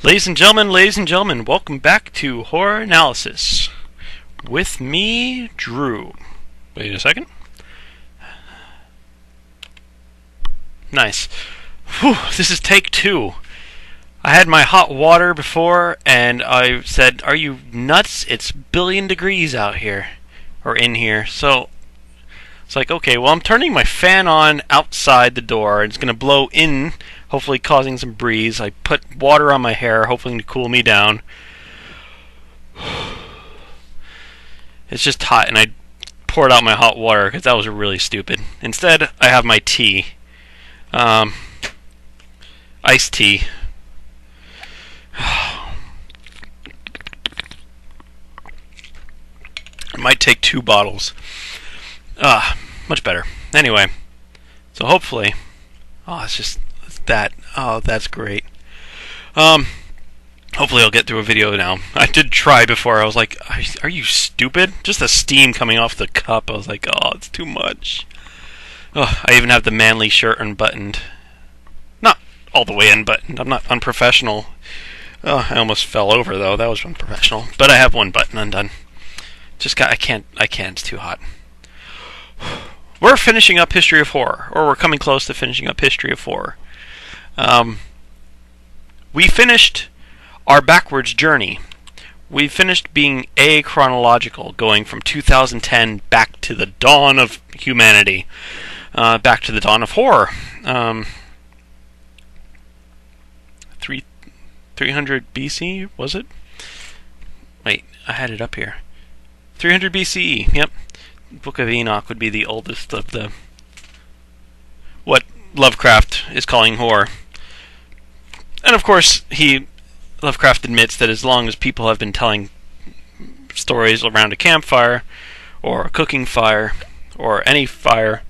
Ladies and gentlemen, welcome back to Horror Analysis. With me, Drew. Wait a second. Nice. Whew, this is take 2. I had my hot water before, and I said, "Are you nuts? It's billion degrees out here. Or in here." So, it's like, okay, well, I'm turning my fan on outside the door, and it's going to blow in, hopefully causing some breeze. I put water on my hair, hopefully to cool me down. It's just hot, and I poured out my hot water, because that was really stupid. Instead, I have my tea. Iced tea. I might take 2 bottles. Much better. Anyway, so hopefully, it's that. Oh, that's great. Hopefully I'll get through a video now. I did try before. I was like, are you stupid? Just the steam coming off the cup. I was like, oh, it's too much. Oh, I even have the manly shirt unbuttoned. Not all the way unbuttoned. I'm not unprofessional. Oh, I almost fell over though. That was unprofessional. But I have one button undone. I can't. It's too hot. We're finishing up History of Horror, or we're coming close to finishing up History of Horror. We finished our backwards journey. We finished being chronological, going from 2010 back to the dawn of humanity, back to the dawn of horror. 300 BC, was it? Wait, I had it up here. 300 BCE, yep. Book of Enoch would be the oldest of the what Lovecraft is calling horror. And of course, Lovecraft admits that as long as people have been telling stories around a campfire, or a cooking fire, or any fire,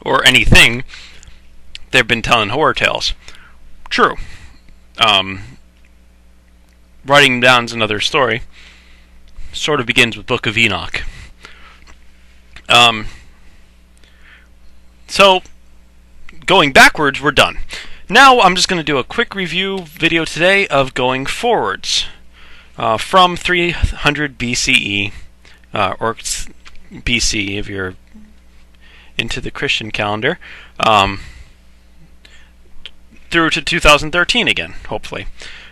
or anything, they've been telling horror tales. True. Writing down's another story. Sort of begins with Book of Enoch. So, going backwards, we're done. Now I'm just going to do a quick review video today of going forwards. From 300 BCE, or BC if you're into the Christian calendar, through to 2013 again, hopefully.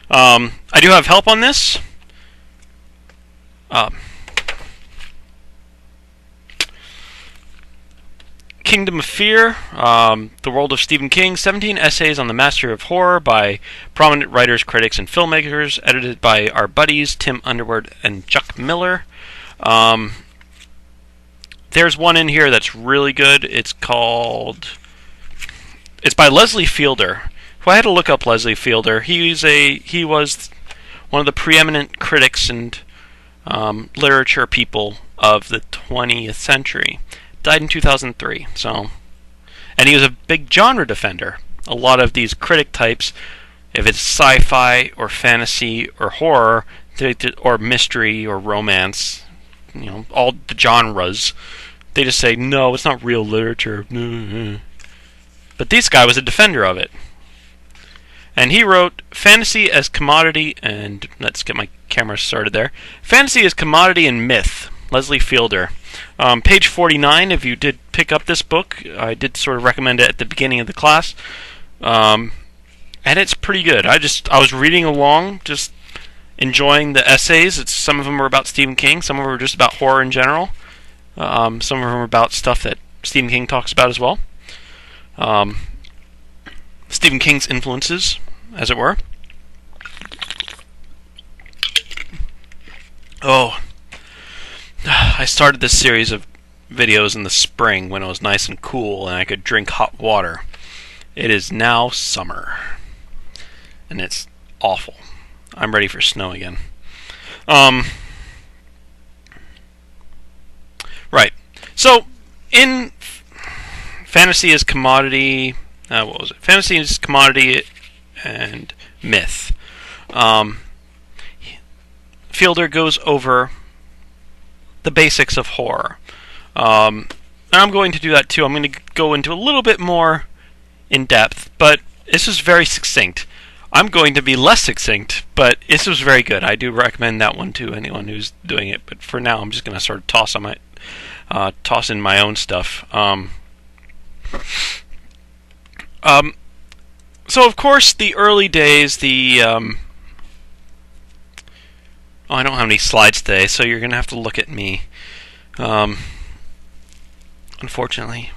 I do have help on this. Kingdom of Fear, The World of Stephen King, 17 Essays on the Mastery of Horror by prominent writers, critics, and filmmakers, edited by our buddies Tim Underwood and Chuck Miller. There's one in here that's really good. It's by Leslie Fielder. Well, I had to look up Leslie Fielder. He was one of the preeminent critics and literature people of the 20th century. Died in 2003. And he was a big genre defender. A lot of these critic types, if it's sci-fi or fantasy or horror, or mystery or romance, all the genres, they just say, no, it's not real literature. But this guy was a defender of it. And he wrote Fantasy as Commodity, and let's get my camera started there. Fantasy as Commodity and Myth, Leslie Fielder. Page 49, if you did pick up this book, I did sort of recommend it at the beginning of the class. And it's pretty good. I was reading along, just enjoying the essays. Some of them were about Stephen King, some of them were just about horror in general. Some of them were about stuff that Stephen King talks about as well. Stephen King's influences, as it were. Oh, I started this series of videos in the spring when it was nice and cool and I could drink hot water. It is now summer, and it's awful. I'm ready for snow again. Right. So, in Fantasy as Commodity... what was it? Fantasy is Commodity and Myth. Fielder goes over the basics of horror. And I'm going to do that too. I'm going to go into a little bit more in depth, but this is very succinct. I'm going to be less succinct, but this was very good. I do recommend that one to anyone who's doing it. But for now, I'm just going to sort of toss in my own stuff. So of course, the early days, I don't have any slides today, so you're going to have to look at me. Unfortunately,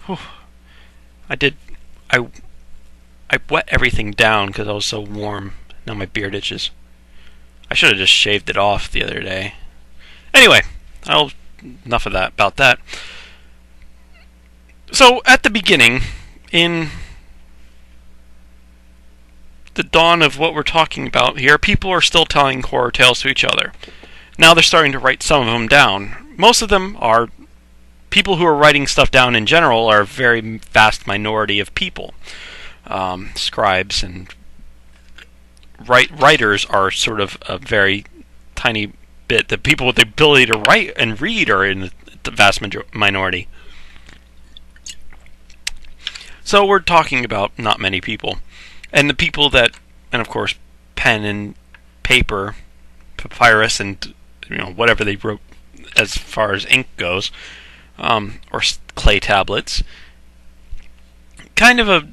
I wet everything down because I was so warm. Now my beard itches. I should have just shaved it off the other day. Anyway, enough of that about that. So at the beginning, in the dawn of what we're talking about here, people are still telling horror tales to each other. Now they're starting to write some of them down. Most of them are people who are writing stuff down in general are a very vast minority of people. Scribes and writers are sort of a very tiny bit. The people with the ability to write and read are in the vast minority. So we're talking about not many people. And the people that, and of course, pen and paper, papyrus, and whatever they wrote as far as ink goes, or clay tablets, kind of a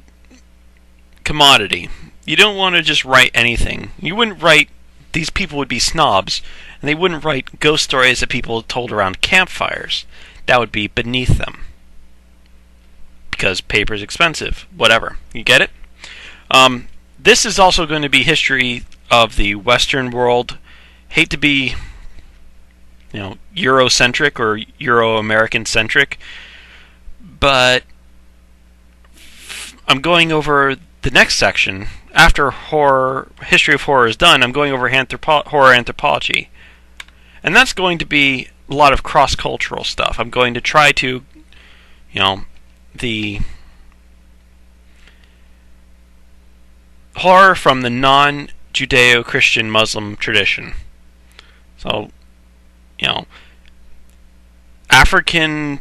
commodity. You don't want to just write anything. You wouldn't write, these people would be snobs, and they wouldn't write ghost stories that people told around campfires. That would be beneath them. Because paper's expensive. Whatever. You get it? This is also going to be history of the Western world. Hate to be, Eurocentric or Euro-American centric, but I'm going over the next section after history of horror is done. I'm going over horror anthropology, and that's going to be a lot of cross-cultural stuff. I'm going to try to, the horror from the non-Judeo-Christian Muslim tradition. So, African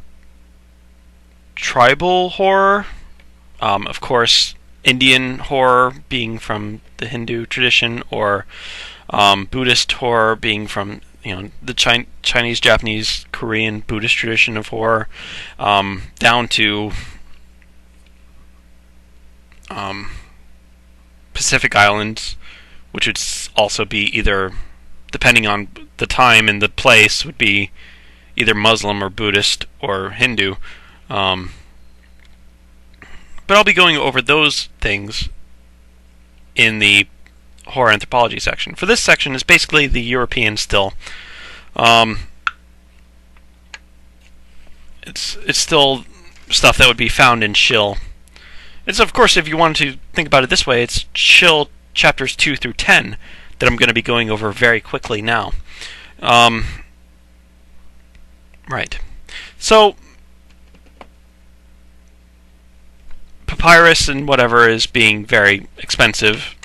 tribal horror, of course, Indian horror being from the Hindu tradition, or Buddhist horror being from the Chinese, Japanese, Korean, Buddhist tradition of horror, down to Pacific Islands, which would also be either, depending on the time and the place, would be either Muslim or Buddhist or Hindu. But I'll be going over those things in the horror anthropology section. For this section, is basically the European still. It's still stuff that would be found in Shill. It's, of course, if you wanted to think about it this way, it's Shill chapters 2 through 10 that I'm going to be going over very quickly now. Right. So, papyrus and whatever is being very expensive.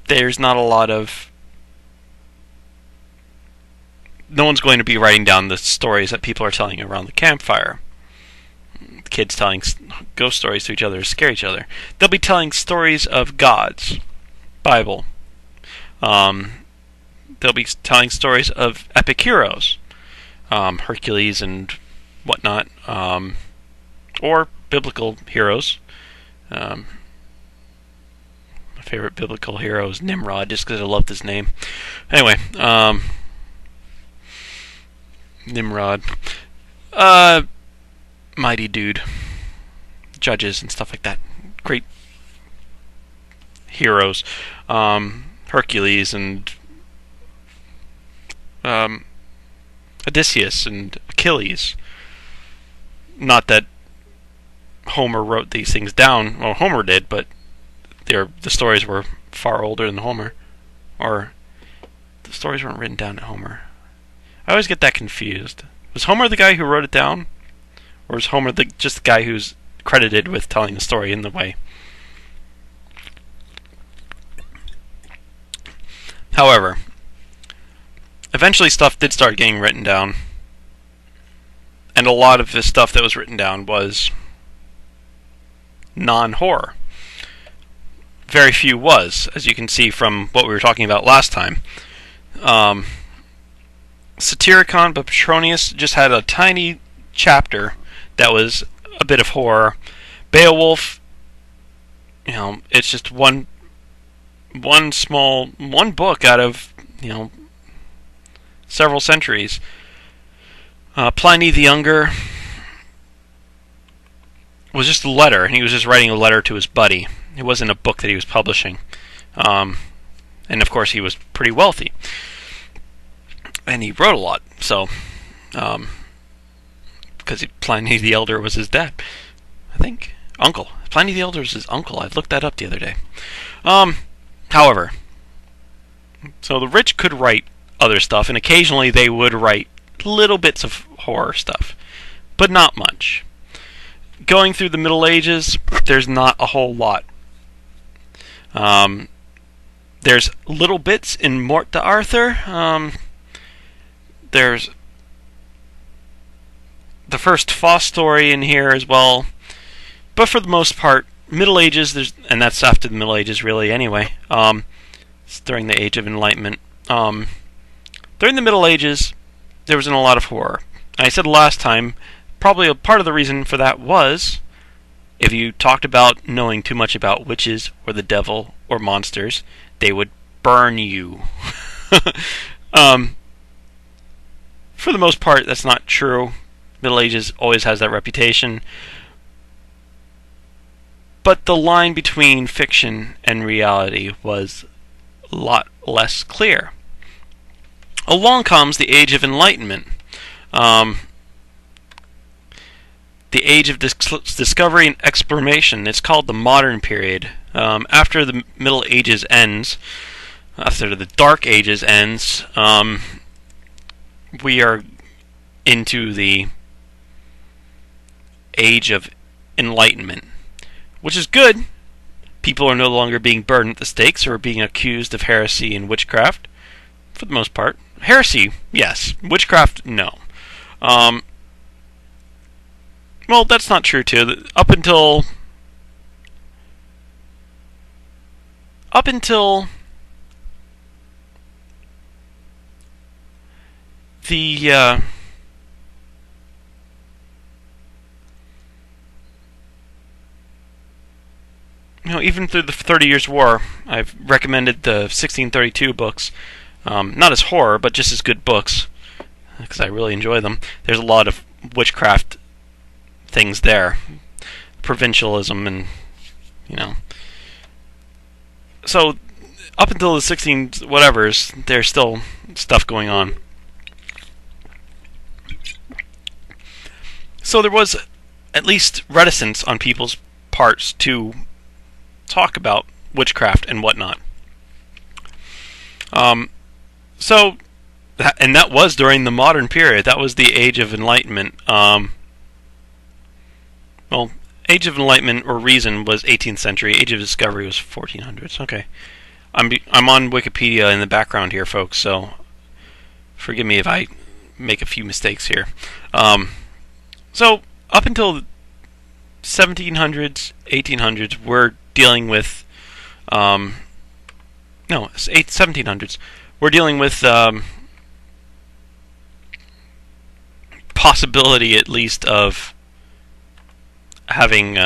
There's not a lot of... No one's going to be writing down the stories that people are telling around the campfire. Kids telling ghost stories to each other to scare each other. They'll be telling stories of gods. Bible. They'll be telling stories of epic heroes. Hercules and whatnot. Or biblical heroes. My favorite biblical hero is Nimrod, just because I love this name. Anyway, Nimrod. Mighty dude. Judges and stuff like that. Great heroes. Hercules and Odysseus and Achilles. Not that Homer wrote these things down. Well, Homer did, but the stories were far older than Homer. Or the stories weren't written down at Homer. I always get that confused. Was Homer the guy who wrote it down? Or is Homer just the guy who's credited with telling the story in the way? However, eventually stuff did start getting written down. And a lot of this stuff that was written down was non-horror. very few was, as you can see from what we were talking about last time. Satyricon but Petronius just had a tiny chapter that was a bit of horror. Beowulf, it's just one book out of several centuries. Pliny the Younger was just a letter, and he was just writing a letter to his buddy. It wasn't a book that he was publishing. And of course he was pretty wealthy. And he wrote a lot, so because Pliny the Elder was his dad, I think. Uncle. Pliny the Elder is his uncle. I looked that up the other day. However, so the rich could write other stuff, and occasionally they would write little bits of horror stuff, but not much. Going through the Middle Ages, there's not a whole lot. There's little bits in Morte d'Arthur. There's the first Faust story in here as well. But for the most part, Middle Ages, and that's after the Middle Ages really anyway. It's during the Age of Enlightenment. During the Middle Ages, there wasn't a lot of horror. And I said last time, probably a part of the reason for that was if you talked about knowing too much about witches or the devil or monsters, they would burn you. For the most part, that's not true. Middle Ages always has that reputation. But the line between fiction and reality was a lot less clear. Along comes the Age of Enlightenment. The Age of Discovery and Exploration. It's called the Modern Period. After the Middle Ages ends, after the Dark Ages ends, we are into the Age of Enlightenment, which is good. People are no longer being burned at the stakes or being accused of heresy and witchcraft, for the most part. Heresy, yes. Witchcraft, no. Well, that's not true, too. Up until the even through the 30 Years' War, I've recommended the 1632 books. Not as horror, but just as good books, because I really enjoy them. There's a lot of witchcraft things there. Provincialism and, So, up until the 16-whatevers, there's still stuff going on. So there was at least reticence on people's parts to talk about witchcraft and whatnot. And that was during the modern period. That was the Age of Enlightenment. Age of Enlightenment or Reason was 18th century. Age of Discovery was 1400s. Okay, I'm on Wikipedia in the background here, folks. So forgive me if I make a few mistakes here. So up until the 1700s, 1800s, we're dealing with 1700s. We're dealing with possibility, at least, of having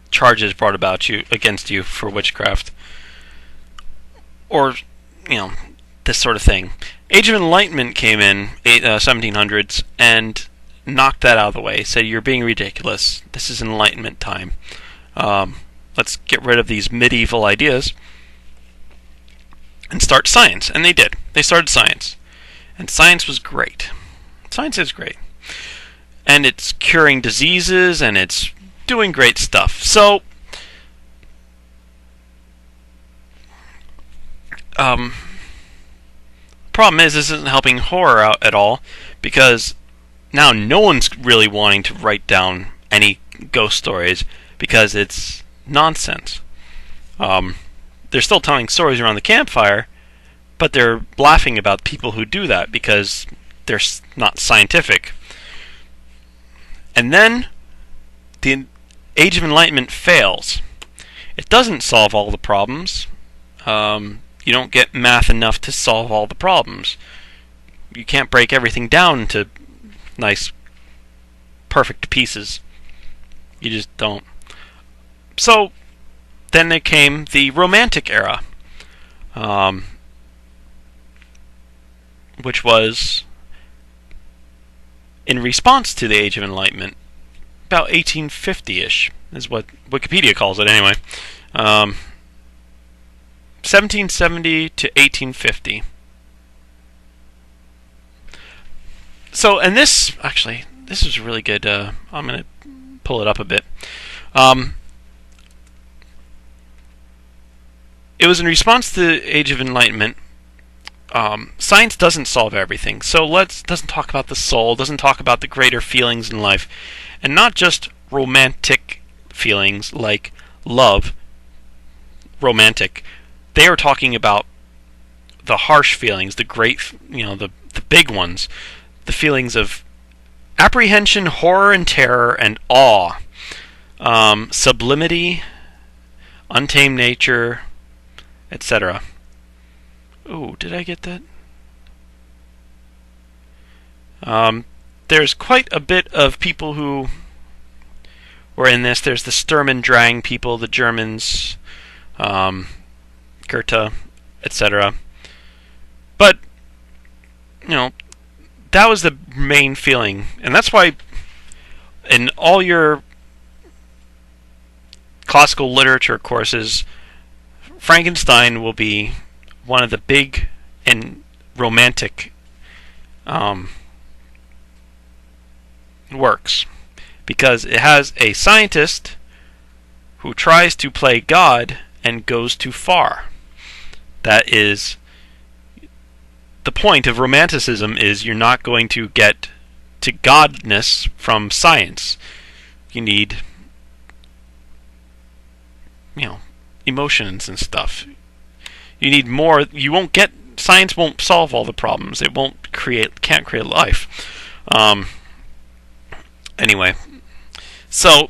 charges brought against you for witchcraft, or this sort of thing. Age of Enlightenment came in 1700s and knocked that out of the way. Said, you're being ridiculous. This is Enlightenment time. Let's get rid of these medieval ideas and start science. And they did. They started science. And science was great. Science is great. And it's curing diseases, and it's doing great stuff. So, problem is, this isn't helping horror out at all, because now no one's really wanting to write down any ghost stories, because it's nonsense. They're still telling stories around the campfire, but they're laughing about people who do that because they're not scientific. And then the Age of Enlightenment fails. It doesn't solve all the problems. You don't get math enough to solve all the problems. You can't break everything down into nice, perfect pieces. You just don't. So, then there came the Romantic era, which was in response to the Age of Enlightenment, about 1850-ish, is what Wikipedia calls it anyway. 1770 to 1850. So, and this is really good. I'm going to pull it up a bit. It was in response to the Age of Enlightenment. Science doesn't solve everything, so doesn't talk about the soul, doesn't talk about the greater feelings in life, and not just romantic feelings like love. Romantic. They are talking about the harsh feelings, the great, the big ones, the feelings of apprehension, horror and terror, and awe, sublimity, untamed nature, etc. Oh, did I get that? There's quite a bit of people who were in this. There's the Sturm und Drang people, the Germans, Goethe, etc. But, that was the main feeling. And that's why in all your classical literature courses, Frankenstein will be one of the big and romantic works, because it has a scientist who tries to play God and goes too far. That is the point of Romanticism, is you're not going to get to godness from science. You need, emotions and stuff. You need more. You won't get, science won't solve all the problems. It can't create life. Anyway, so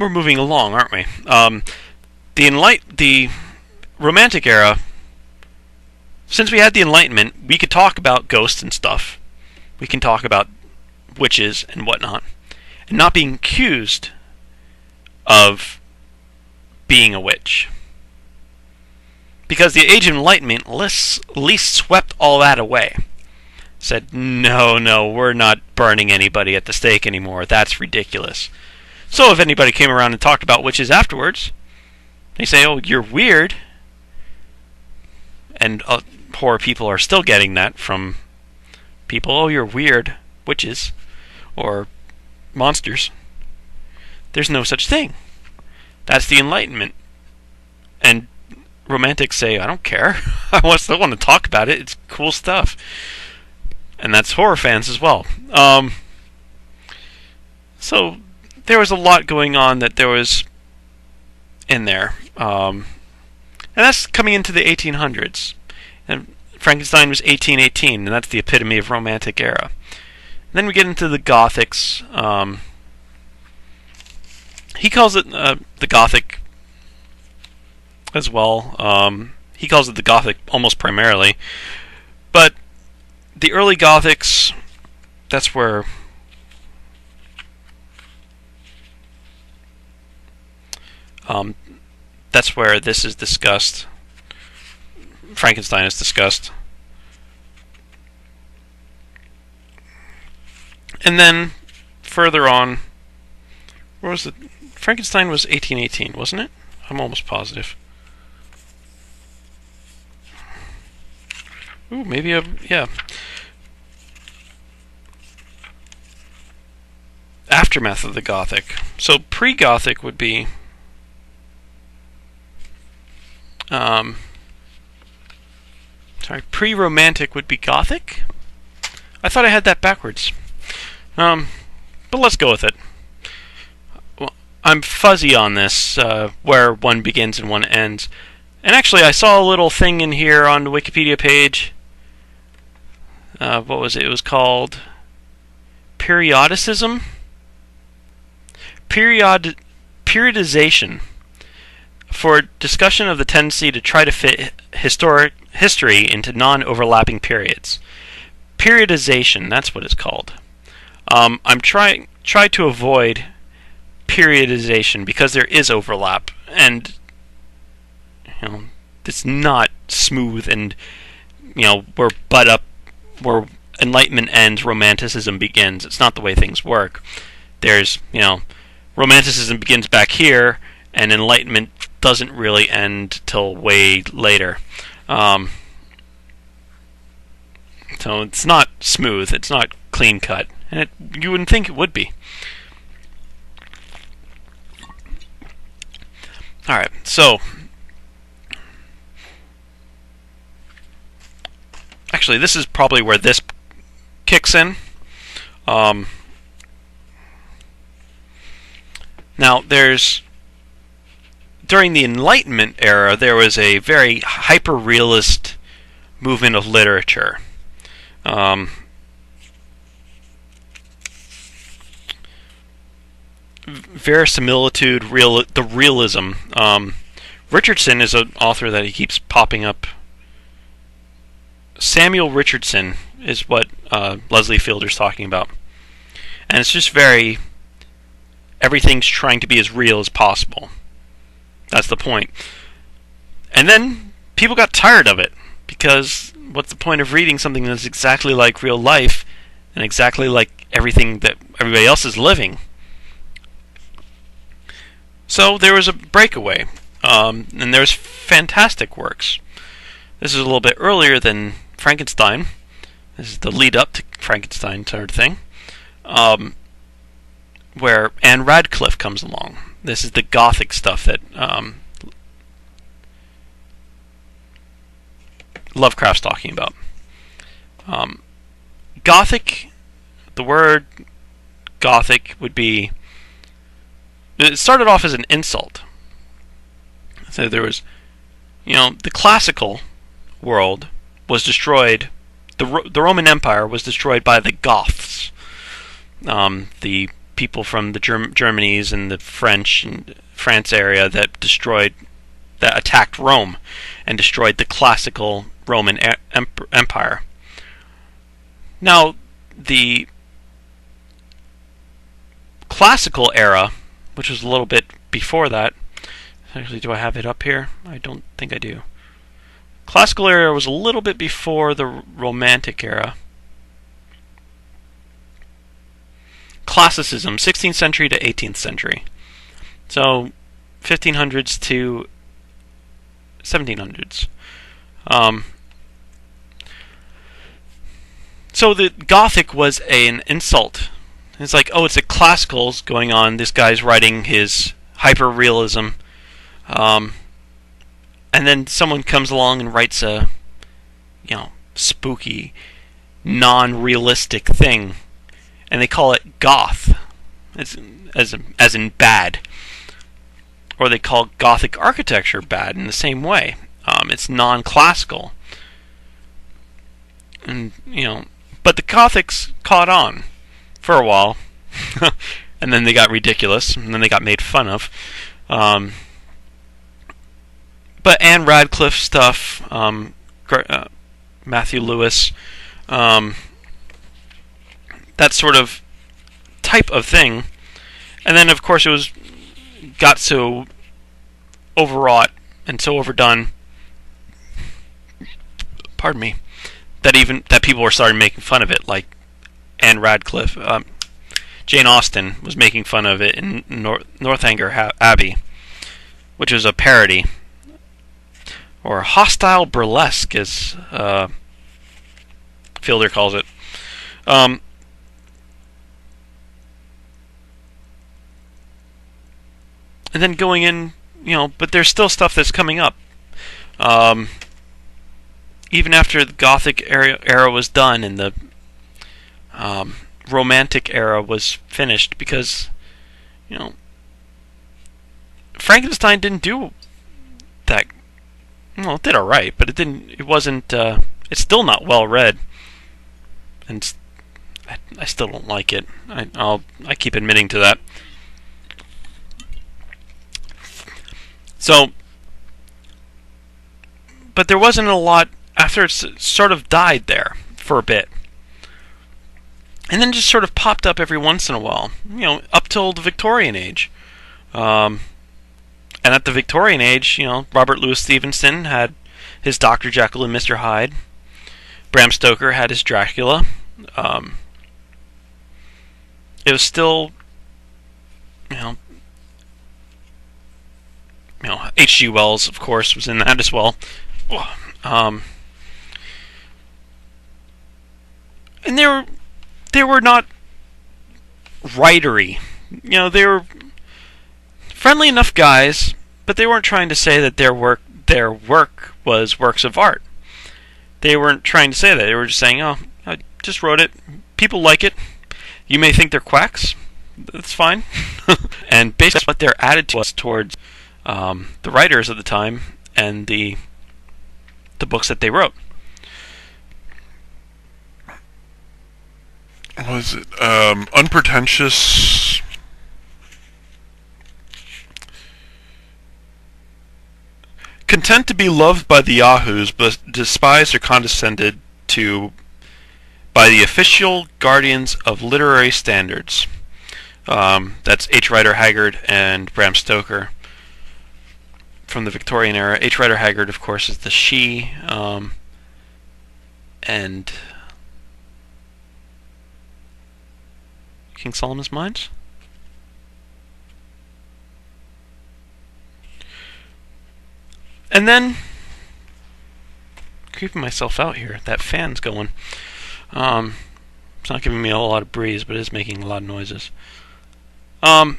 we're moving along, aren't we? The Romantic era, since we had the Enlightenment, we could talk about ghosts and stuff. We can talk about witches and whatnot, and not being accused of being a witch. Because the Age of Enlightenment at least swept all that away. Said, no, we're not burning anybody at the stake anymore. That's ridiculous. So if anybody came around and talked about witches afterwards, they say, oh, you're weird. And poor people are still getting that from people. Oh, you're weird. Witches. Or monsters. There's no such thing. That's the Enlightenment. And Romantics say, I don't care. I still want to talk about it. It's cool stuff. And that's horror fans as well. So there was a lot going on that there was in there. And that's coming into the 1800s. And Frankenstein was 1818, and that's the epitome of Romantic era. And then we get into the Gothics. He calls it the Gothic as well. He calls it the Gothic almost primarily. But the early Gothics, that's where this is discussed. Frankenstein is discussed. And then further on, where was it? Frankenstein was 1818, wasn't it? I'm almost positive. Ooh, maybe yeah. Aftermath of the Gothic. So pre-Gothic would be pre-Romantic would be Gothic? I thought I had that backwards. But let's go with it. Well, I'm fuzzy on this, where one begins and one ends. And actually, I saw a little thing in here on the Wikipedia page. What was it? It was called periodicism. periodization for discussion of the tendency to try to fit history into non-overlapping periods. Periodization, that's what it's called. I'm try to avoid periodization because there is overlap, and it's not smooth, and where Enlightenment ends, Romanticism begins. It's not the way things work. There's Romanticism begins back here, and Enlightenment doesn't really end till way later. So it's not smooth. It's not clean cut, and you wouldn't think it would be. All right, so actually, this is probably where this kicks in. Now, during the Enlightenment era, there was a very hyper-realist movement of literature. Verisimilitude, the realism. Richardson is an author that he keeps popping up. Samuel Richardson is what Leslie Fielder's talking about. And it's just everything's trying to be as real as possible. That's the point. And then people got tired of it, because what's the point of reading something that's exactly like real life and exactly like everything that everybody else is living? So there was a breakaway, and there's fantastic works. This is a little bit earlier than Frankenstein. This is the lead up to Frankenstein sort of thing, where Anne Radcliffe comes along. This is the Gothic stuff that Lovecraft's talking about. Gothic, the word Gothic would be... It started off as an insult. So there was, the classical world was destroyed. The Roman Empire was destroyed by the Goths, the people from the Germanies and the French and France area that attacked Rome and destroyed the classical Roman Empire. Now, the classical era, which was a little bit before that. Actually, do I have it up here? I don't think I do. Classical era was a little bit before the Romantic era. Classicism, 16th century to 18th century. So, 1500s to 1700s. So the Gothic was an insult. It's like, oh, it's the classicals going on. This guy's writing his hyper-realism. And then someone comes along and writes a, spooky, non-realistic thing. And they call it goth, as in bad. Or they call Gothic architecture bad in the same way. It's non-classical. And, but the Gothics caught on for a while. And then they got ridiculous, and then they got made fun of. But Anne Radcliffe stuff, Matthew Lewis, that sort of type of thing. And then, of course, got so overwrought and so overdone, pardon me, that people were starting making fun of it, like Anne Radcliffe. Jane Austen was making fun of it in Northanger Abbey, which was a parody, or hostile burlesque, as Fielder calls it. And then going in, but there's still stuff that's coming up. Even after the Gothic era was done and the Romantic era was finished, because, Frankenstein didn't do that. Well, it did alright, but it wasn't, it's still not well read. And I still don't like it. I keep admitting to that. So, but there wasn't a lot after it sort of died there for a bit. And then just sort of popped up every once in a while, up till the Victorian age. And at the Victorian age, Robert Louis Stevenson had his Dr. Jekyll and Mr. Hyde. Bram Stoker had his Dracula. It was still, H.G. Wells, of course, was in that as well. And they were not writery. They were friendly enough guys, but they weren't trying to say that their work was works of art. They weren't trying to say that. They were just saying, "Oh, I just wrote it. People like it. You may think they're quacks. That's fine." And basically, what their attitude was towards the writers of the time and the books that they wrote. Was it unpretentious? Content to be loved by the yahoos, but despised or condescended to by the official guardians of literary standards. That's H. Rider Haggard and Bram Stoker from the Victorian era. H. Rider Haggard, of course, is the she, and King Solomon's Mines. And then, creeping myself out here, that fan's going. It's not giving me a whole lot of breeze, but it is making a lot of noises. And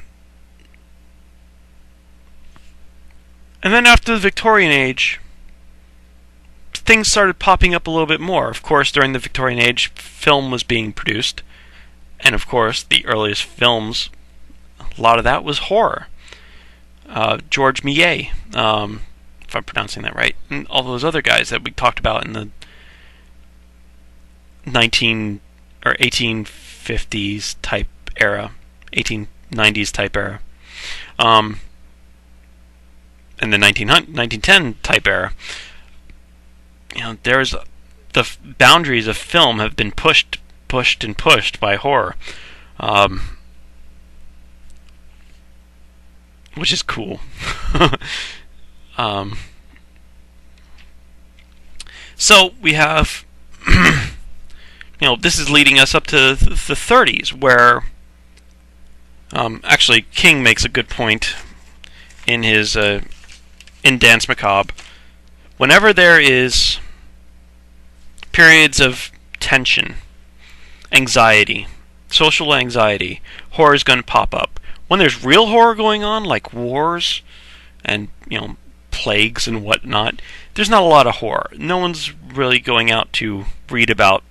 then after the Victorian age, things started popping up a little bit more. Of course, during the Victorian age, film was being produced. And of course, the earliest films, a lot of that was horror. George Millet, if I'm pronouncing that right, and all those other guys that we talked about in the 1850s type era, 1890s type era, and the 1910 type era. There's the boundaries of film have been pushed by horror, which is cool. So we have, this is leading us up to the 30s, where actually King makes a good point in his in Danse Macabre. Whenever there is periods of tension, anxiety, social anxiety, horror is going to pop up. When there's real horror going on, like wars and plagues and whatnot, there's not a lot of horror. No one's really going out to read about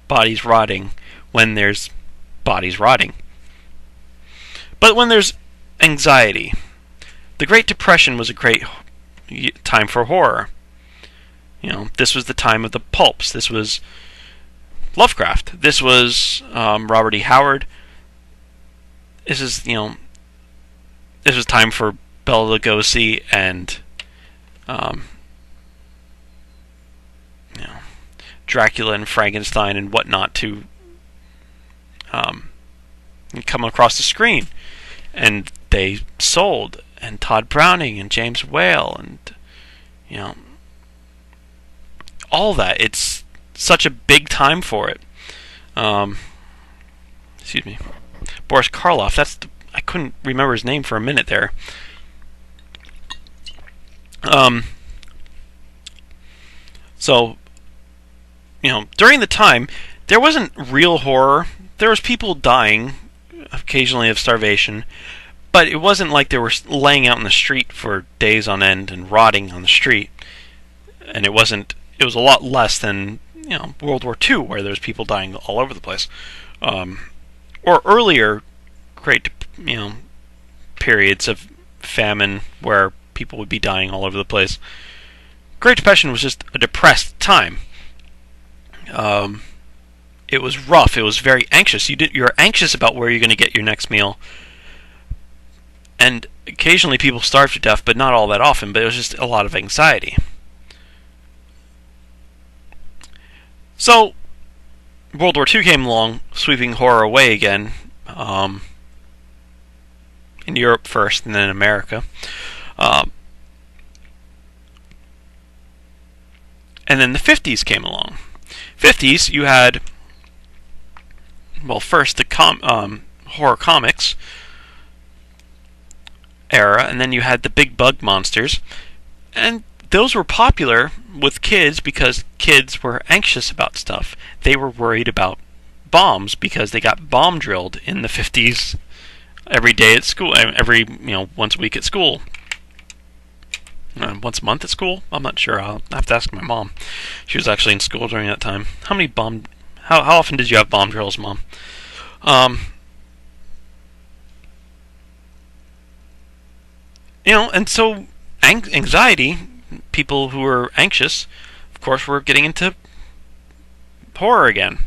bodies rotting when there's bodies rotting. But when there's anxiety, the Great Depression was a great time for horror. This was the time of the pulps. This was Lovecraft. This was Robert E. Howard. This is this was time for Bela Lugosi and Dracula and Frankenstein and whatnot to come across the screen, and they sold. And Todd Browning and James Whale and all that. It's such a big time for it. Excuse me, Boris Karloff. I couldn't remember his name for a minute there. So, during the time, there wasn't real horror. There was people dying, occasionally of starvation, but it wasn't like they were laying out in the street for days on end and rotting on the street. And it was a lot less than, World War II, where there's people dying all over the place. Or earlier great, periods of famine where people would be dying all over the place. Great Depression was just a depressed time. It was rough. It was very anxious. You're anxious about where you're going to get your next meal. And occasionally people starved to death, but not all that often. But it was just a lot of anxiety. So World War II came along, sweeping horror away again. In Europe first, and then in America. And then the 50s came along. 50s, you had, well, first the horror comics era, and then you had the big bug monsters. And those were popular with kids because kids were anxious about stuff. They were worried about bombs because they got bomb drilled in the 50s every day at school, once a week at school. Once a month at school? I'm not sure. I'll have to ask my mom. She was actually in school during that time. How often did you have bomb drills, Mom? And so anxiety, people who were anxious, of course, were getting into horror again.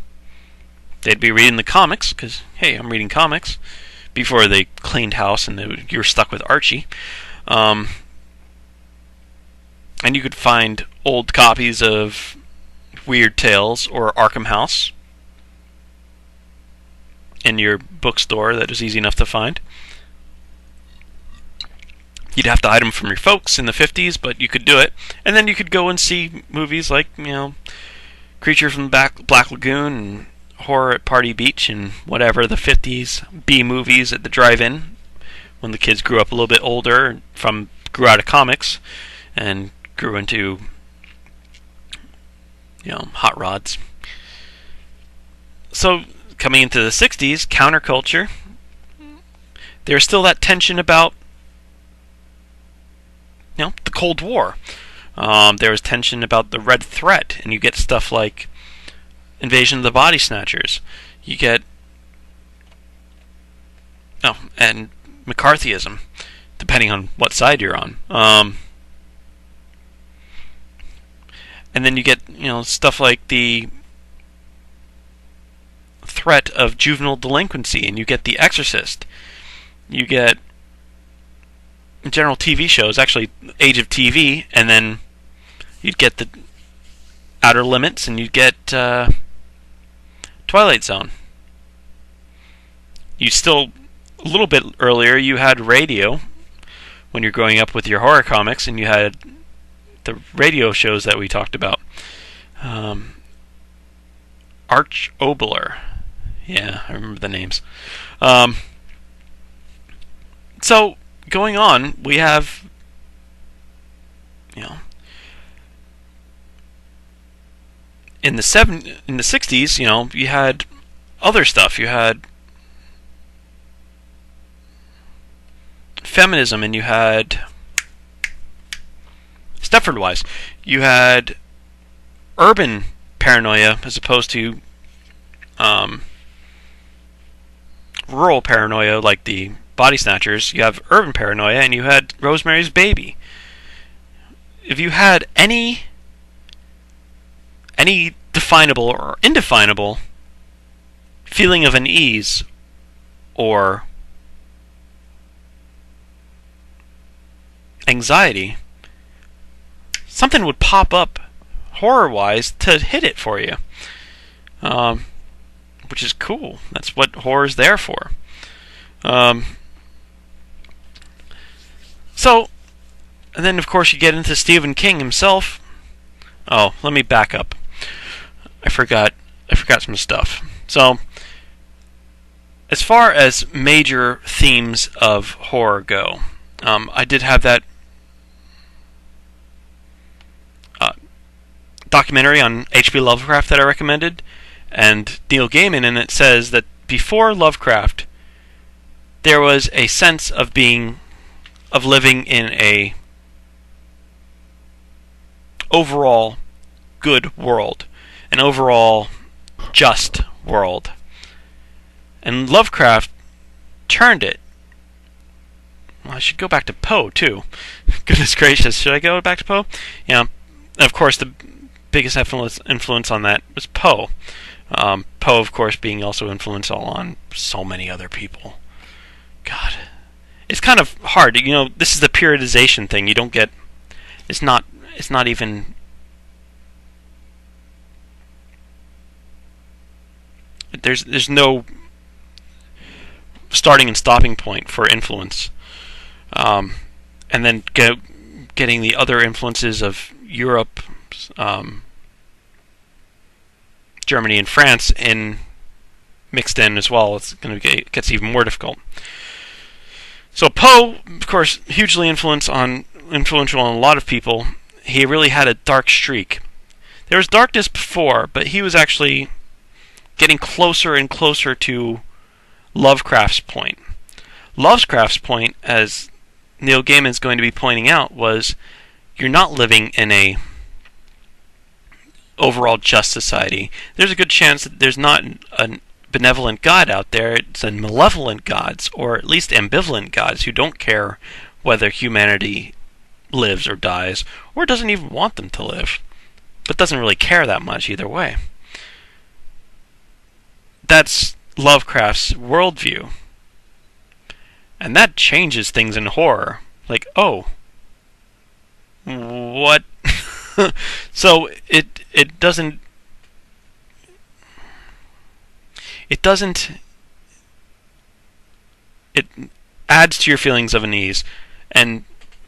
They'd be reading the comics, because, hey, I'm reading comics, before they cleaned house and you were stuck with Archie. And you could find old copies of Weird Tales or Arkham House in your bookstore that was easy enough to find. You'd have to hide them from your folks in the 50s, but you could do it. And then you could go and see movies like, Creature from the Black Lagoon and Horror at Party Beach and whatever, the 50s B movies at the drive-in when the kids grew up a little bit older, grew out of comics and grew into, hot rods. So, coming into the 60s, counterculture, there's still that tension about, the Cold War. There was tension about the Red Threat, and you get stuff like Invasion of the Body Snatchers. You get, and McCarthyism, depending on what side you're on. And then you get, stuff like the threat of juvenile delinquency, and you get The Exorcist. You get, in general, TV shows, actually Age of TV, and then you'd get the Outer Limits, and you'd get Twilight Zone. You still, a little bit earlier, you had radio when you're growing up with your horror comics, and you had the radio shows that we talked about. Arch Obler. Yeah, I remember the names. So, going on, we have, in the 60s, you had other stuff. You had feminism, and you had Stepford Wives. You had urban paranoia as opposed to rural paranoia, like the Body Snatchers. You have urban paranoia, and you had Rosemary's Baby. If you had any definable or indefinable feeling of unease or anxiety, something would pop up horror-wise to hit it for you, which is cool. That's what horror's there for. So, and then of course you get into Stephen King himself. Oh, let me back up. I forgot some stuff. So, as far as major themes of horror go, I did have that documentary on H.P. Lovecraft that I recommended, and Neil Gaiman, and it says that before Lovecraft, there was a sense of living in a overall good world, an overall just world. And Lovecraft turned it. Well, I should go back to Poe, too. Goodness gracious, should I go back to Poe? Yeah, of course, the biggest influence on that was Poe. Poe, of course, being also influential on so many other people. God. It's kind of hard. This is the periodization thing. You don't get. It's not even. There's no starting and stopping point for influence, and then getting the other influences of Europe, Germany, and France mixed in as well. It's going to gets even more difficult. So Poe, of course, hugely influential on a lot of people. He really had a dark streak. There was darkness before, but he was actually getting closer and closer to Lovecraft's point. Lovecraft's point, as Neil Gaiman's going to be pointing out, was you're not living in a overall just society. There's a good chance that there's not a benevolent God out there. It's a malevolent gods, or at least ambivalent gods, who don't care whether humanity lives or dies, or doesn't even want them to live, but doesn't really care that much either way. That's Lovecraft's worldview. And that changes things in horror. Like, oh, what? So it doesn't it adds to your feelings of unease. And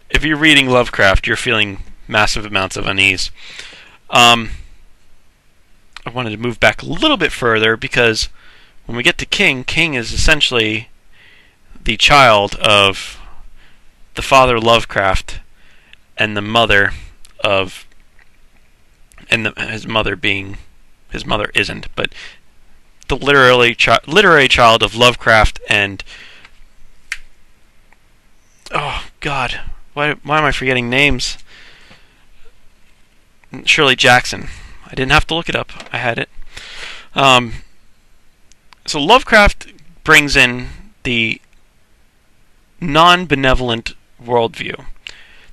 if you're reading Lovecraft, you're feeling massive amounts of unease. I wanted to move back a little bit further because when we get to King, King is essentially the child of the father Lovecraft and the mother of, his mother isn't, but the literary child of Lovecraft and, oh God, why am I forgetting names? Shirley Jackson. I didn't have to look it up. I had it. So Lovecraft brings in the non-benevolent worldview.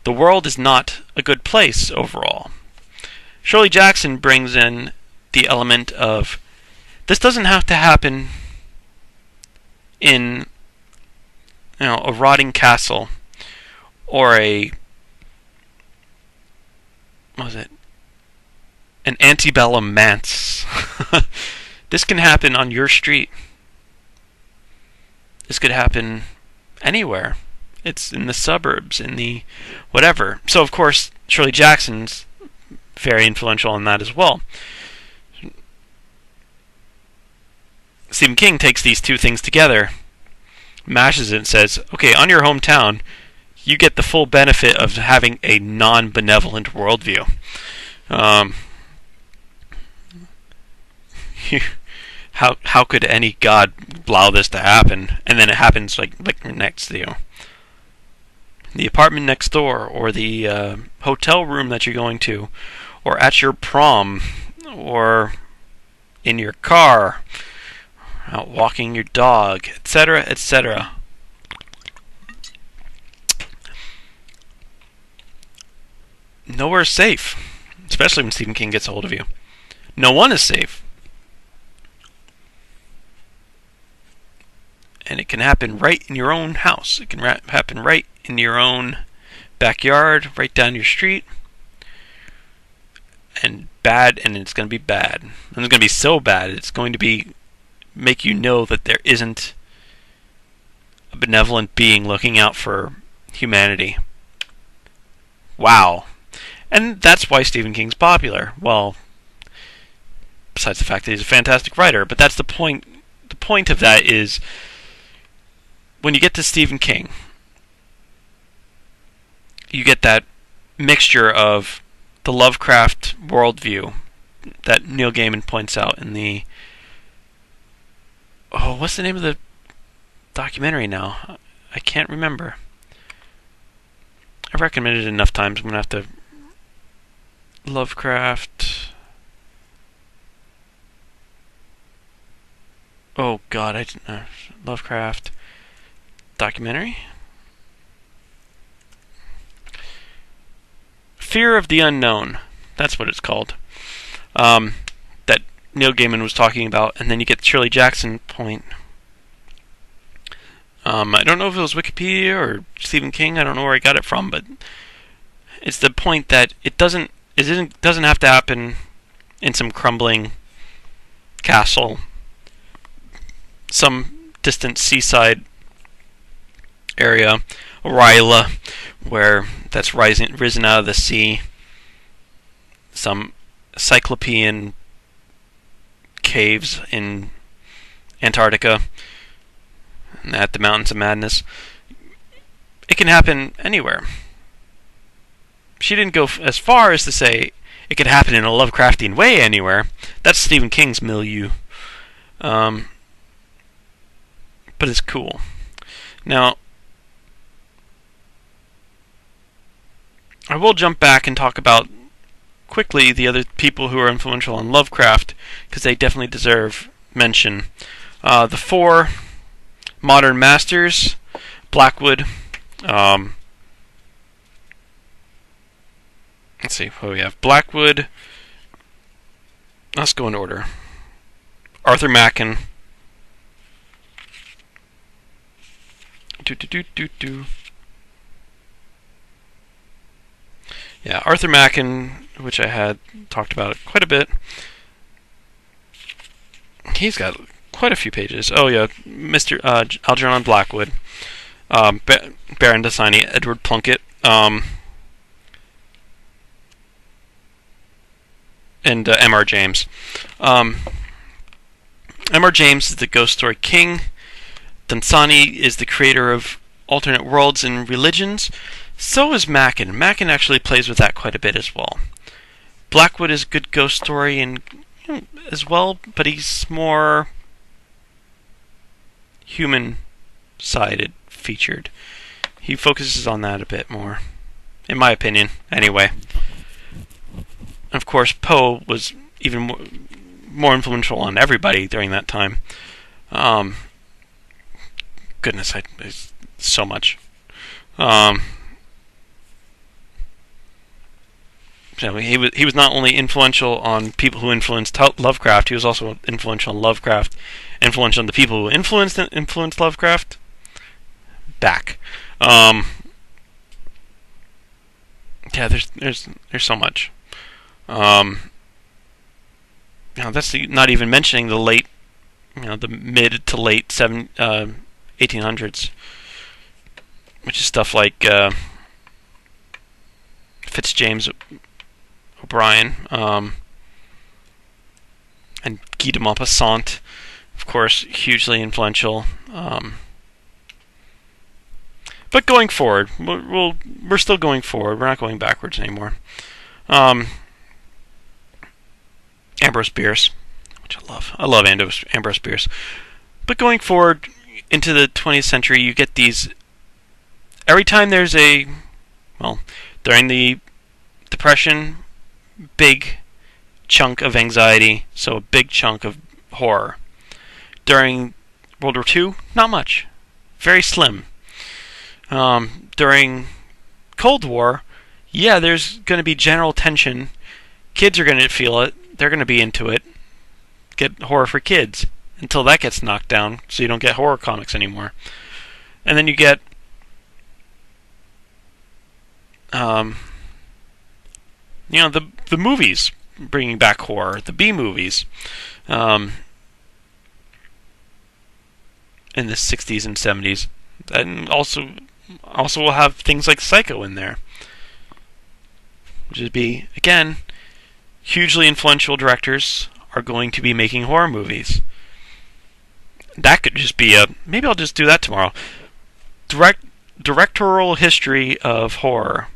The world is not a good place overall. Shirley Jackson brings in the element of this doesn't have to happen in a rotting castle or an antebellum manse. This can happen on your street. This could happen anywhere. It's in the suburbs, in the whatever. So, of course, Shirley Jackson's very influential in that as well. Stephen King takes these two things together, mashes it, and says, okay, on your hometown, you get the full benefit of having a non-benevolent worldview. How could any god allow this to happen? And then it happens like next to you. The apartment next door, or the hotel room that you're going to, or at your prom, or in your car, out walking your dog, etc., etc. Nowhere's safe, especially when Stephen King gets a hold of you. No one is safe. And it can happen right in your own house. It can happen right in your own backyard, right down your street. And it's going to be bad. And it's going to be so bad, it's going to make you know that there isn't a benevolent being looking out for humanity. Wow. And that's why Stephen King's popular. Well, besides the fact that he's a fantastic writer, but that's the point. The point of that is, when you get to Stephen King, you get that mixture of the Lovecraft worldview that Neil Gaiman points out in the... Oh, what's the name of the documentary now? I can't remember. I've recommended it enough times. I'm going to have to... Lovecraft... Oh, God, I didn't know. Lovecraft... documentary? Fear of the Unknown. That's what it's called. That Neil Gaiman was talking about, and then you get the Shirley Jackson point. I don't know if it was Wikipedia or Stephen King. I don't know where I got it from, but it's the point that it doesn't have to happen in some crumbling castle, some distant seaside area, Ryla, where that's risen out of the sea, some cyclopean caves in Antarctica, and at the Mountains of Madness. It can happen anywhere. She didn't go as far as to say it could happen in a Lovecraftian way anywhere. That's Stephen King's milieu. But it's cool. Now, I will jump back and talk about quickly the other people who are influential on Lovecraft, because they definitely deserve mention. The four modern masters: Blackwood. Let's see what we have. Blackwood. Let's go in order. Arthur Machen. Yeah, Arthur Machen, which I had talked about quite a bit. He's got quite a few pages. Oh yeah, Mr. Algernon Blackwood, Baron Dasani, Edward Plunkett, and M.R. James. M.R. James is the ghost story king. Dunsany is the creator of alternate worlds and religions. So is Machen. Machen actually plays with that quite a bit as well. Blackwood is a good ghost story and as well, but he's more human-sided, featured. He focuses on that a bit more, in my opinion. Anyway, of course, Poe was even more influential on everybody during that time. Goodness, it's so much. So he was not only influential on people who influenced Lovecraft, he was also influential on Lovecraft, influential on the people who influenced Lovecraft. Back. Yeah, there's so much. That's not even mentioning the late, the mid to late 1800s, which is stuff like Fitzjames O'Brien, and Guy de Maupassant, of course, hugely influential. But going forward, we're still going forward. We're not going backwards anymore. Ambrose Bierce, which I love. I love Ambrose Bierce. But going forward into the 20th century, you get these. Every time there's during the Depression, big chunk of anxiety, so a big chunk of horror. During World War II, not much. Very slim. During Cold War, yeah, there's going to be general tension. Kids are going to feel it. They're going to be into it. Get horror for kids until that gets knocked down, so you don't get horror comics anymore. And then you get the movies bringing back horror, the B movies, in the 60s and 70s, and also we'll have things like Psycho in there, which would be, again, hugely influential directors are going to be making horror movies. That could just be maybe I'll just do that tomorrow. Directorial history of horror.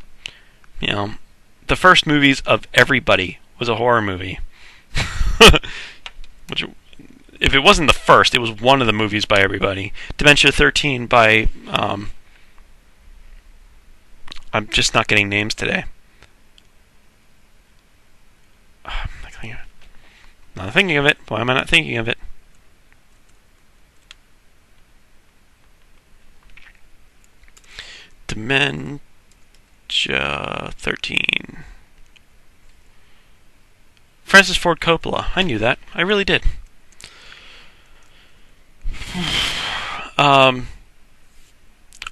The first movies of everybody was a horror movie. Which, if it wasn't the first, it was one of the movies by everybody. Dementia 13 by I'm just not getting names today. I'm not thinking of it. Why am I not thinking of it? Dementia 13. Francis Ford Coppola. I knew that. I really did.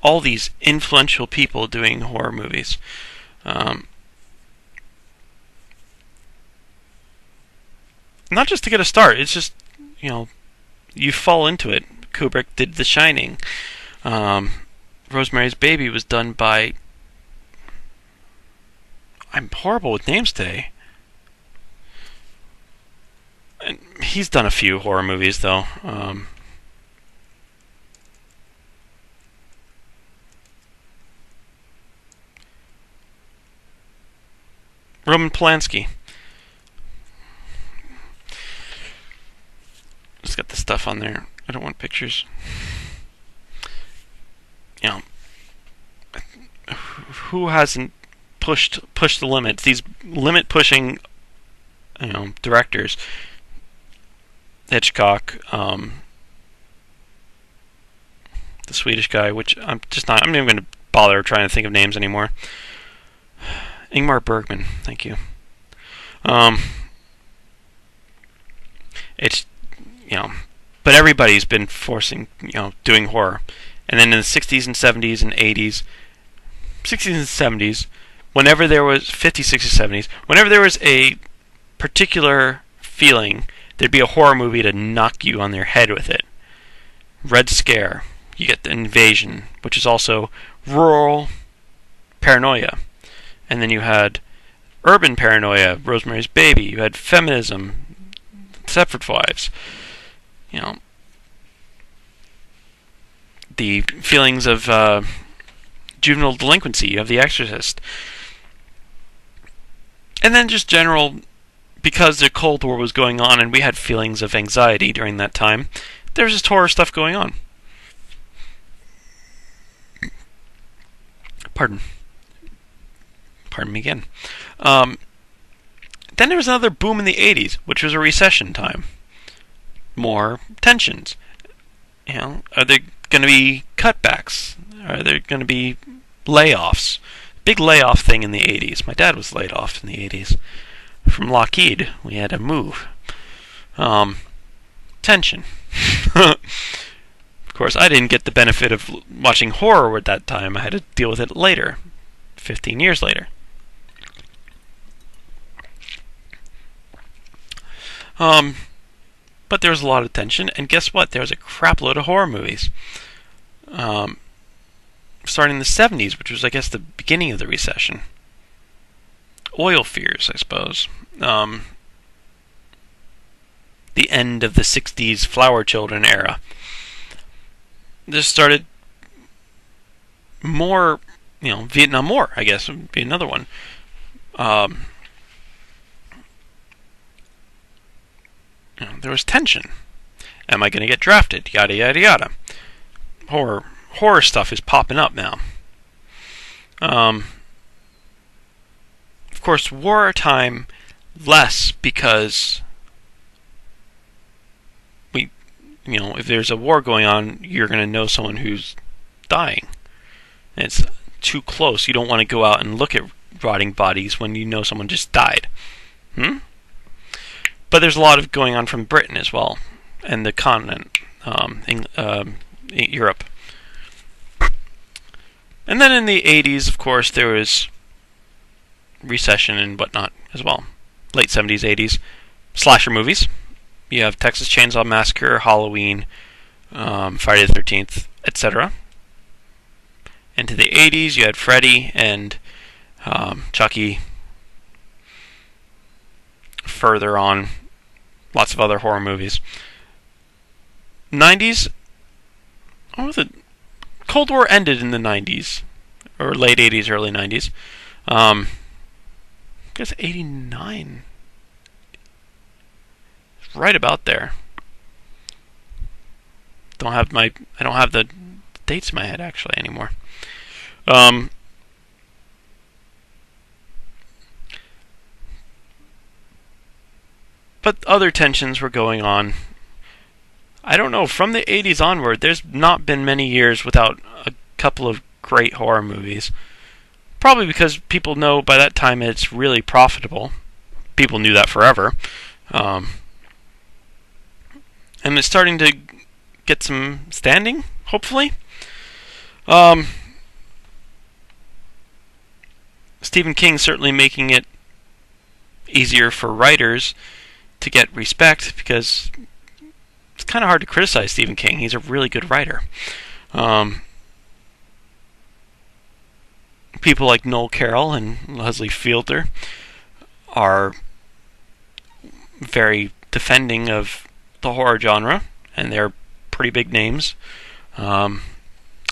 all these influential people doing horror movies. Not just to get a start, it's just, you fall into it. Kubrick did The Shining. Rosemary's Baby was done by... I'm horrible with names today. And he's done a few horror movies, though. Roman Polanski. Just got the stuff on there. I don't want pictures. Who hasn't pushed the limits? These limit pushing, directors. Hitchcock, the Swedish guy, which I'm not even going to bother trying to think of names anymore. Ingmar Bergman, thank you. It's, but everybody's been forcing, doing horror. And then in the 60s and 70s and 80s, 60s and 70s, whenever there was, 50s, 60s, 70s, whenever there was a particular feeling, there'd be a horror movie to knock you on your head with it. Red Scare, you get the Invasion, which is also rural paranoia. And then you had urban paranoia, Rosemary's Baby. You had feminism, Stepford Wives. The feelings of juvenile delinquency. You have The Exorcist. And then just general, because the Cold War was going on and we had feelings of anxiety during that time, there was just horror stuff going on. Pardon me again. Then there was another boom in the 80s, which was a recession time. More tensions. Are there going to be cutbacks? Are there going to be layoffs? Big layoff thing in the 80s. My dad was laid off in the 80s. From Lockheed, we had to move. Tension. Of course, I didn't get the benefit of watching horror at that time. I had to deal with it later. 15 years later. But there was a lot of tension, and guess what? There was a crap load of horror movies. Starting in the 70s, which was, I guess, the beginning of the recession. Oil fears, I suppose. The end of the 60s Flower Children era. This started more, Vietnam War, I guess, would be another one. There was tension. Am I going to get drafted? Yada, yada, yada. Horror stuff is popping up now. Of course, wartime less because if there's a war going on, you're going to know someone who's dying. And it's too close. You don't want to go out and look at rotting bodies when you know someone just died. But there's a lot of going on from Britain as well, and the continent, Europe. And then in the 80s, of course, there was recession and whatnot as well. Late 70s, 80s. Slasher movies. You have Texas Chainsaw Massacre, Halloween, Friday the 13th, etc. Into the 80s, you had Freddy and Chucky. Further on, lots of other horror movies. 90s, the Cold War ended in the 90s, or late 80s, early 90s. I guess 89. It's right about there. I don't have the dates in my head actually anymore. But other tensions were going on. I don't know, from the 80s onward, there's not been many years without a couple of great horror movies. Probably because people know by that time it's really profitable. People knew that forever. And it's starting to get some standing, hopefully. Stephen King certainly making it easier for writers to get respect, because it's kind of hard to criticize Stephen King. He's a really good writer. People like Noel Carroll and Leslie Fielder are very defending of the horror genre, and they're pretty big names. I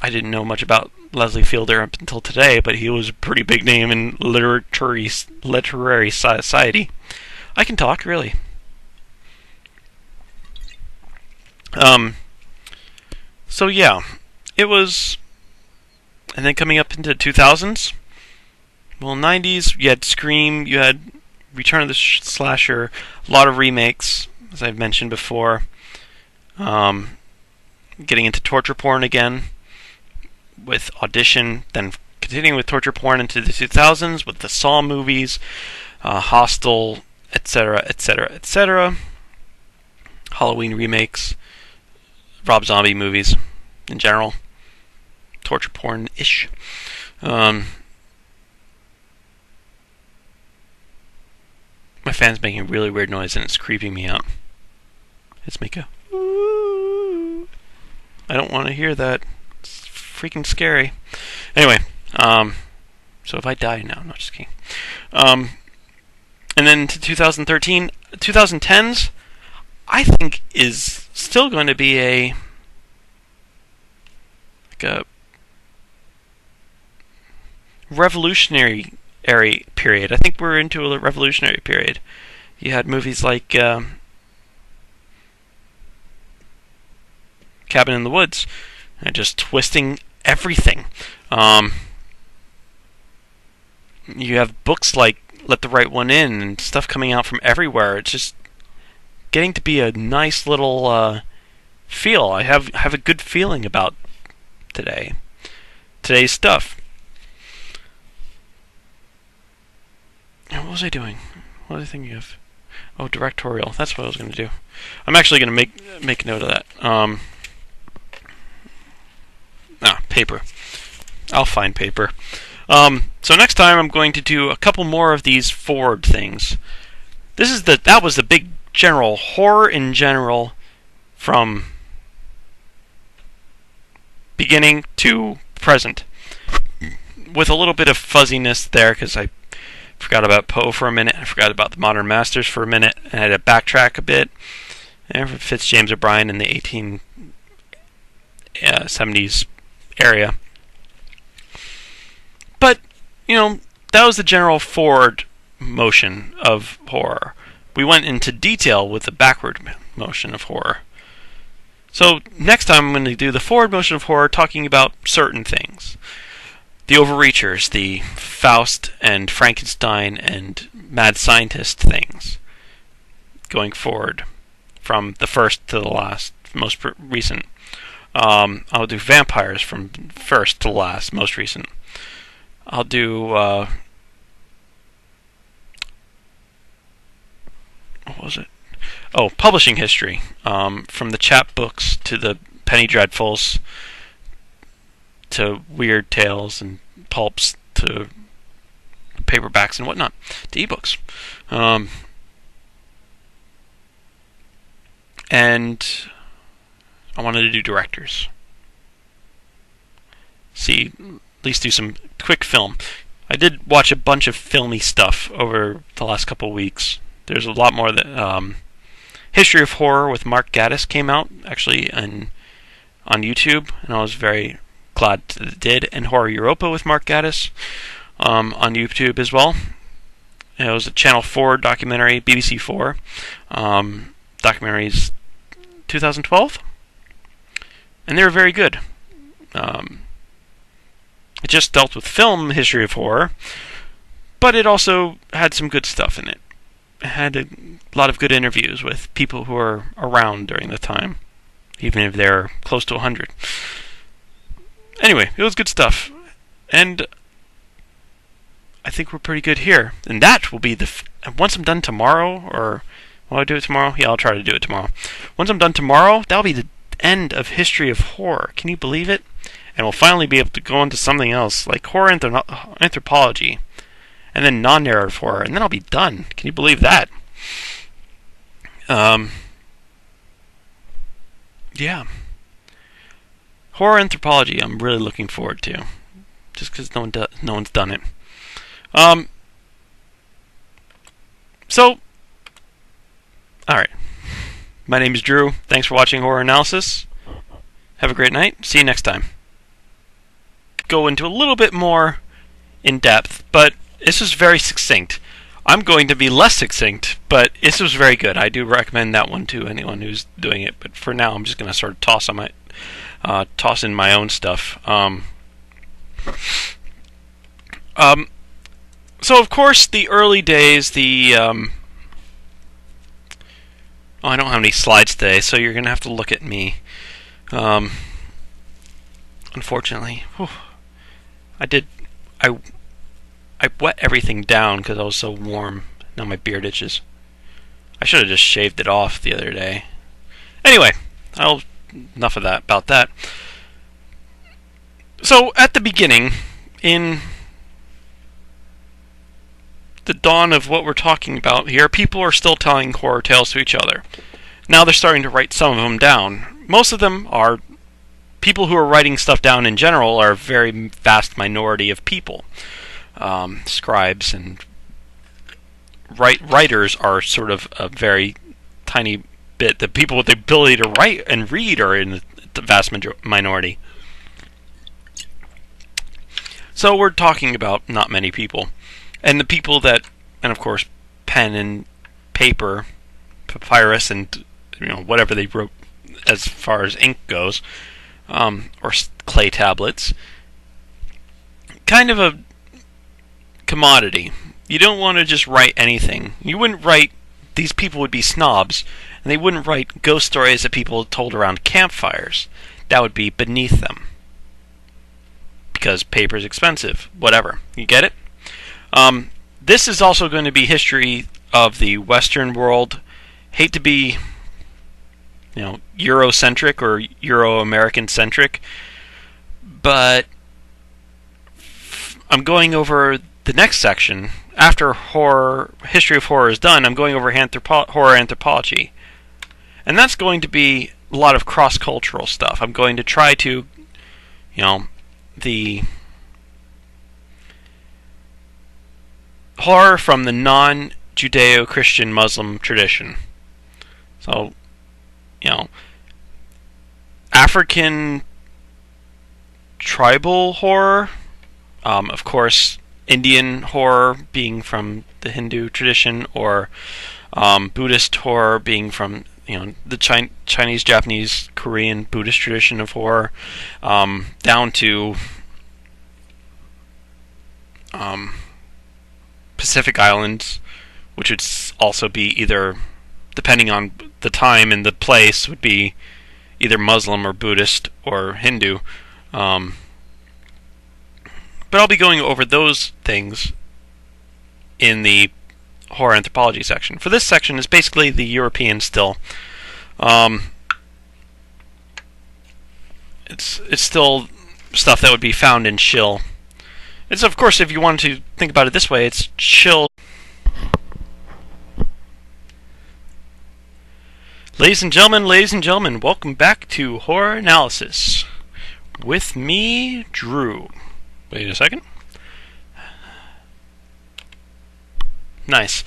didn't know much about Leslie Fielder up until today, but he was a pretty big name in literary society. I can talk, really. So yeah, it was, and then coming up into the 2000s, well, 90s, you had Scream, you had Return of the Slasher, a lot of remakes, as I've mentioned before. Getting into torture porn again with Audition, then continuing with torture porn into the 2000s with the Saw movies, Hostel, etc., etc., etc. Halloween remakes, Rob Zombie movies in general, torture porn-ish. My fan's making a really weird noise and it's creeping me out. Let's make a ooh. I don't want to hear that. It's freaking scary. Anyway, so if I die now, no, just kidding. And then to 2013, 2010s, I think is still going to be a revolutionary period. I think we're into a revolutionary period. You had movies like Cabin in the Woods, and just twisting everything. You have books like Let the Right One In and stuff coming out from everywhere. It's just getting to be a nice little feel. I have a good feeling about today's stuff. What was I doing? What was I thinking of? Oh, directorial. That's what I was going to do. I'm actually going to make note of that. Paper. I'll find paper. So next time I'm going to do a couple more of these forward things. That was the big general horror in general, from beginning to present, with a little bit of fuzziness there because I forgot about Poe for a minute, I forgot about the Modern Masters for a minute, and I had to backtrack a bit. And for James O'Brien in the 1870s area. But, that was the general forward motion of horror. We went into detail with the backward motion of horror. So next time I'm going to do the forward motion of horror, talking about certain things. The Overreachers, the Faust and Frankenstein and Mad Scientist things. Going forward, from the first to the last, most recent. I'll do vampires from first to last, most recent. I'll do what was it? Oh, publishing history, from the chapbooks to the Penny Dreadfuls to Weird Tales and pulps to paperbacks and whatnot to ebooks. And I wanted to do directors. At least do some quick film. I did watch a bunch of filmy stuff over the last couple of weeks. There's a lot more that History of Horror with Mark Gatiss came out actually on YouTube, and I was very glad that it did. And Horror Europa with Mark Gatiss on YouTube as well. It was a Channel 4 documentary, BBC 4 documentaries, 2012, and they were very good. It just dealt with film history of horror, but it also had some good stuff in it. It had a lot of good interviews with people who were around during the time, even if they're close to 100. Anyway, it was good stuff, and I think we're pretty good here. And that will be once I'm done tomorrow, or will I do it tomorrow? Yeah, I'll try to do it tomorrow. Once I'm done tomorrow, that'll be the end of History of Horror. Can you believe it? And we'll finally be able to go into something else, like horror anthropology. and then non-narrative horror, and then I'll be done. Can you believe that? Yeah. Horror anthropology, I'm really looking forward to, just because no one's done it. So, all right. My name is Drew. Thanks for watching Horror Analysis. Have a great night. See you next time. Go into a little bit more in depth, but this was very succinct. I'm going to be less succinct, but this was very good. I do recommend that one to anyone who's doing it. But for now, I'm just going to sort of toss in my own stuff. So of course, the early days, I don't have any slides today, so you're going to have to look at me. Unfortunately, I wet everything down because I was so warm. Now my beard itches. I should have just shaved it off the other day. Anyway, enough of that about that. So at the beginning, in the dawn of what we're talking about here, people are still telling horror tales to each other. Now they're starting to write some of them down. Most of them are people who are writing stuff down in general are a very vast minority of people. Scribes and writers are sort of a very tiny bit. The people with the ability to write and read are in the vast minority. So we're talking about not many people. And the people that, and of course, pen and paper, papyrus, and whatever they wrote as far as ink goes, or clay tablets, kind of a commodity. You don't want to just write anything. You wouldn't write, these people would be snobs, and they wouldn't write ghost stories that people told around campfires. That would be beneath them. Because paper's expensive. Whatever. You get it? This is also going to be history of the Western world. Hate to be, Eurocentric or Euro-American centric, but I'm going over the next section. After history of horror is done, I'm going over horror anthropology. And that's going to be a lot of cross-cultural stuff. I'm going to try to, the horror from the non-Judeo-Christian Muslim tradition. So, African tribal horror, of course, Indian horror being from the Hindu tradition, or Buddhist horror being from the Chinese, Japanese, Korean, Buddhist tradition of horror, down to Pacific Islands, which would also be either, depending on the time and the place, would be either Muslim or Buddhist or Hindu. But I'll be going over those things in the horror anthropology section. For this section, is basically the European still. It's still stuff that would be found in Shill. It's, of course, if you wanted to think about it this way, it's Shill. Ladies and gentlemen, welcome back to Horror Analysis. With me, Drew. Wait a second. Nice.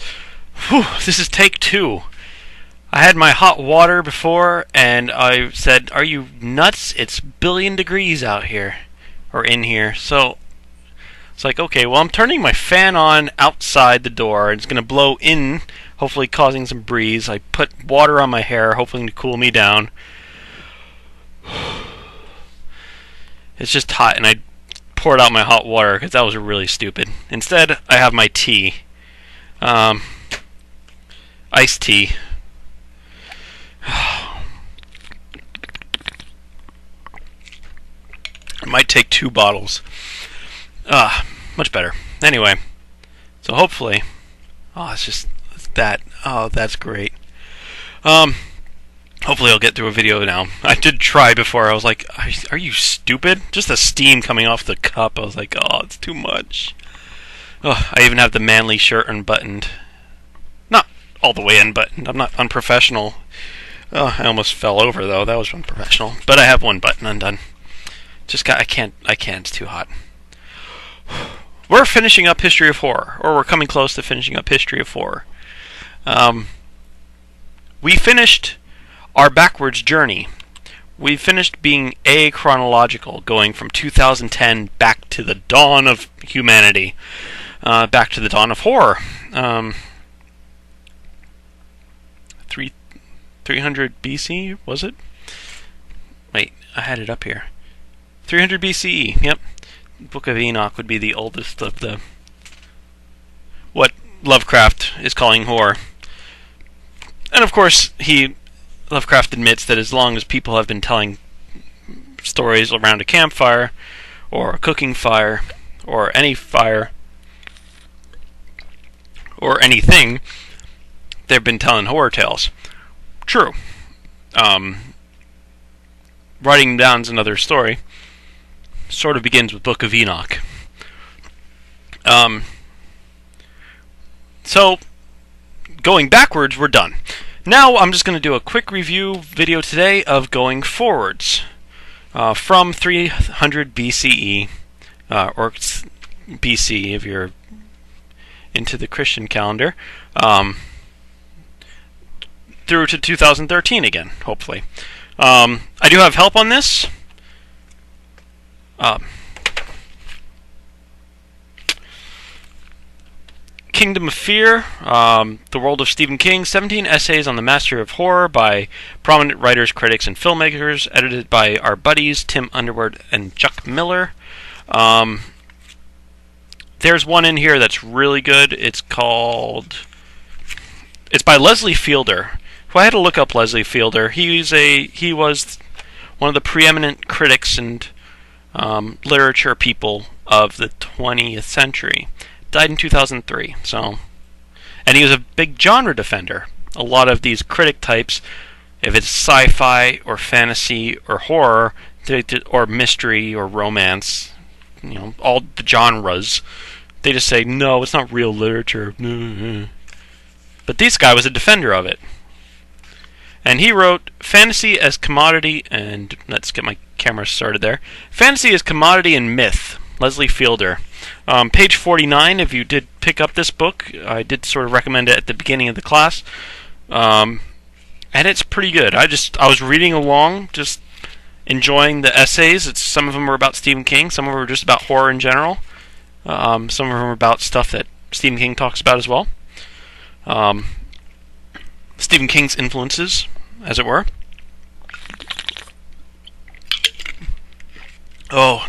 Whew, this is take 2. I had my hot water before, and I said, "Are you nuts? It's billion degrees out here." Or in here. So, it's like, okay, well, I'm turning my fan on outside the door, and it's going to blow in, hopefully causing some breeze. I put water on my hair, hoping to cool me down. It's just hot, and I poured out my hot water, because that was really stupid. Instead, I have my tea. Iced tea. I might take 2 bottles. Much better. Anyway, so hopefully, it's that. Oh, that's great. Hopefully I'll get through a video now. I did try before. I was like, are you stupid? Just the steam coming off the cup. I was like, oh, it's too much. Oh, I even have the manly shirt unbuttoned. Not all the way unbuttoned. I'm not unprofessional. Oh, I almost fell over though. That was unprofessional. But I have one button undone. I can't. It's too hot. We're finishing up History of Horror, or we're coming close to finishing up History of Horror. We finished our backwards journey. We finished being chronological, going from 2010 back to the dawn of humanity, back to the dawn of horror. 300 BC, was it? Wait, I had it up here. 300 BCE, yep. Book of Enoch would be the oldest of the what Lovecraft is calling horror. And of course, Lovecraft admits that as long as people have been telling stories around a campfire, or a cooking fire, or any fire, or anything, they've been telling horror tales. True. Writing down's another story. Sort of begins with Book of Enoch. So, going backwards, we're done. Now I'm just going to do a quick review video today of going forwards. From 300 BCE, or BC if you're into the Christian calendar, through to 2013 again, hopefully. I do have help on this. Kingdom of Fear, The World of Stephen King, 17 Essays on the Mastery of Horror by prominent writers, critics, and filmmakers, edited by our buddies Tim Underwood and Chuck Miller. There's one in here that's really good. It's by Leslie Fielder. Who I had to look up Leslie Fielder. He was one of the preeminent critics and literature people of the 20th century. Died in 2003. And he was a big genre defender. A lot of these critic types, if it's sci-fi or fantasy or horror, or mystery or romance, all the genres, they just say, no, it's not real literature. But this guy was a defender of it. And he wrote Fantasy as Commodity, and let's get my camera started there. Fantasy as Commodity and Myth, Leslie Fielder. Page 49, if you did pick up this book, I did sort of recommend it at the beginning of the class. And it's pretty good. I was reading along, just enjoying the essays. Some of them were about Stephen King, some of them were just about horror in general. Some of them were about stuff that Stephen King talks about as well. Stephen King's influences, as it were. Oh,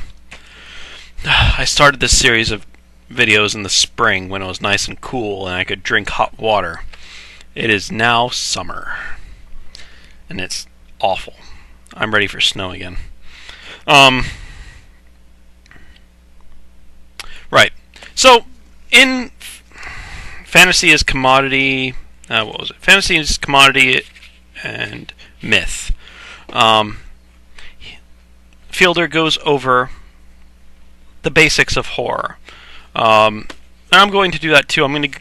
I started this series of videos in the spring when it was nice and cool and I could drink hot water. It is now summer, and it's awful. I'm ready for snow again. Right. So, in Fantasy as Commodity, what was it? Fantasy as Commodity and Myth. Fielder goes over the basics of horror. And I'm going to do that too. I'm going to